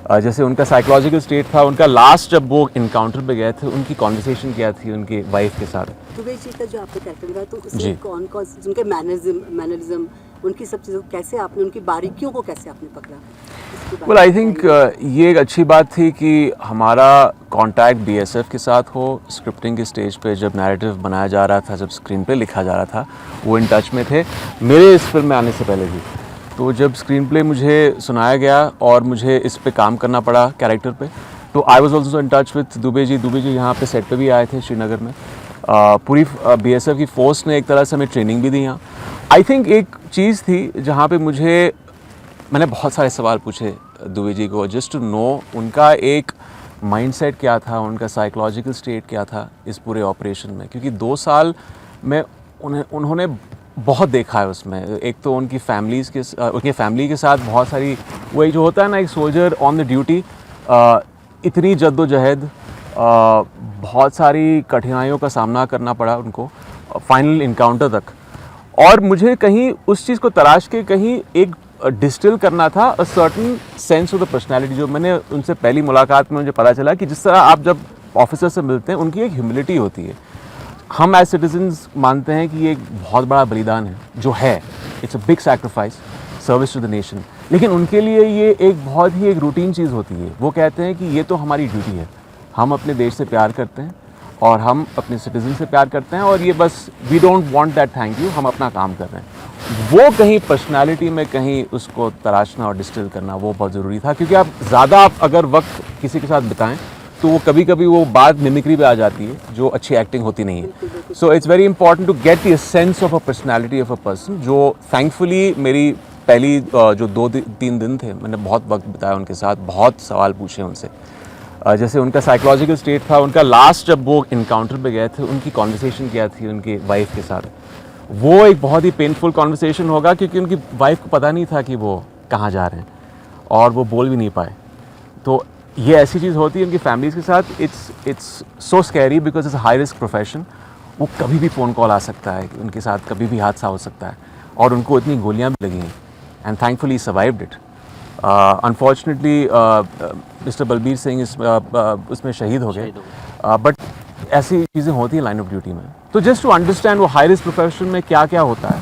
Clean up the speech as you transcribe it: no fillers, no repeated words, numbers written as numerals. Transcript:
जैसे उनका psychological state था, उनका लास्ट जब वो इनकाउंटर पे गए थे, उनकी कॉन्वर्सेशन क्या थी उनकी वाइफ के साथ। दुबे जी का जो आपने कैरेक्टर निभाया तो जी। उसमें कौन कौन उनके मैनरिज्म उनकी सब चीज़ों को कैसे आपने, उनकी बारीकियों को कैसे आपने पकड़ा? वेल आई थिंक ये एक अच्छी बात थी कि हमारा कांटेक्ट बीएसएफ के साथ हो। स्क्रिप्टिंग के स्टेज पे जब नैरेटिव बनाया जा रहा था, जब स्क्रीन पे लिखा जा रहा था, वो इन टच में थे मेरे इस फिल्म में आने से पहले भी। तो जब स्क्रीन प्ले मुझे सुनाया गया और मुझे इस पे काम करना पड़ा कैरेक्टर पे, तो I was also in touch with Dubey ji. Dubey ji यहाँ पे सेट पे भी आए थे श्रीनगर में। पूरी बीएसएफ की फोर्स ने एक तरह से हमें ट्रेनिंग भी दी यहाँ। आई थिंक एक चीज़ थी जहाँ पे मैंने बहुत सारे सवाल पूछे दुबे जी को, जस्ट टू नो उनका एक माइंडसेट क्या था, उनका साइकोलॉजिकल स्टेट क्या था इस पूरे ऑपरेशन में। क्योंकि 2 साल में उन्होंने बहुत देखा है उसमें। एक तो उनकी फैमिली के साथ बहुत सारी, वही जो होता है ना एक सोल्जर ऑन द ड्यूटी, इतनी जद्दोजहद, बहुत सारी कठिनाइयों का सामना करना पड़ा उनको फाइनल इनकाउंटर तक। और मुझे कहीं उस चीज़ को तलाश के कहीं एक डिस्टिल करना था a certain sense of the personality. जो मैंने उनसे पहली मुलाकात में मुझे पता चला कि जिस तरह आप जब ऑफिसर से मिलते हैं, उनकी एक ह्यूमिलिटी होती है। हम एज सिटीजन्स मानते हैं कि ये एक बहुत बड़ा बलिदान है, जो है it's a big sacrifice, service to the nation. लेकिन उनके लिए ये एक बहुत ही एक रूटीन चीज़ होती है। वो कहते हैं कि ये तो हमारी ड्यूटी है, हम अपने देश से प्यार करते हैं और हम अपने सिटीजन से प्यार करते हैं, और ये बस we don't want that thank you, हम अपना काम कर रहे हैं। वो कहीं पर्सनालिटी में कहीं उसको तराशना और डिस्टिल करना वो बहुत ज़रूरी था। क्योंकि आप अगर वक्त किसी के साथ बिताएं तो वो कभी कभी वो बात मिमिक्री पे आ जाती है, जो अच्छी एक्टिंग होती नहीं है। So it's very important to get the sense of a personality of a person. जो थैंकफुली मेरी पहली जो 2-3 दिन थे, मैंने बहुत वक्त बिताया उनके साथ, बहुत सवाल पूछे उनसे। जैसे उनका साइकोलॉजिकल स्टेट था, उनका लास्ट जब वो इनकाउंटर पे गए थे, उनकी कॉन्वर्सेशन क्या थी उनकी वाइफ के साथ। वो एक बहुत ही पेनफुल कॉन्वर्सेशन होगा, क्योंकि उनकी वाइफ को पता नहीं था कि वो कहाँ जा रहे हैं और वो बोल भी नहीं पाए। तो ये ऐसी चीज़ होती है उनकी फैमिलीज़ के साथ। It's so scary because it's high risk profession. वो कभी भी फ़ोन कॉल आ सकता है, उनके साथ कभी भी हादसा हो सकता है, और उनको इतनी गोलियां भी लगी हैं and thankfully survived it. Unfortunately mister Balbir Singh उसमें शहीद हो गए, बट ऐसी चीज़ें होती हैं लाइन ऑफ ड्यूटी में। तो जस्ट टू अंडरस्टैंड वो हाई रिस्क प्रोफेशन में क्या क्या होता है।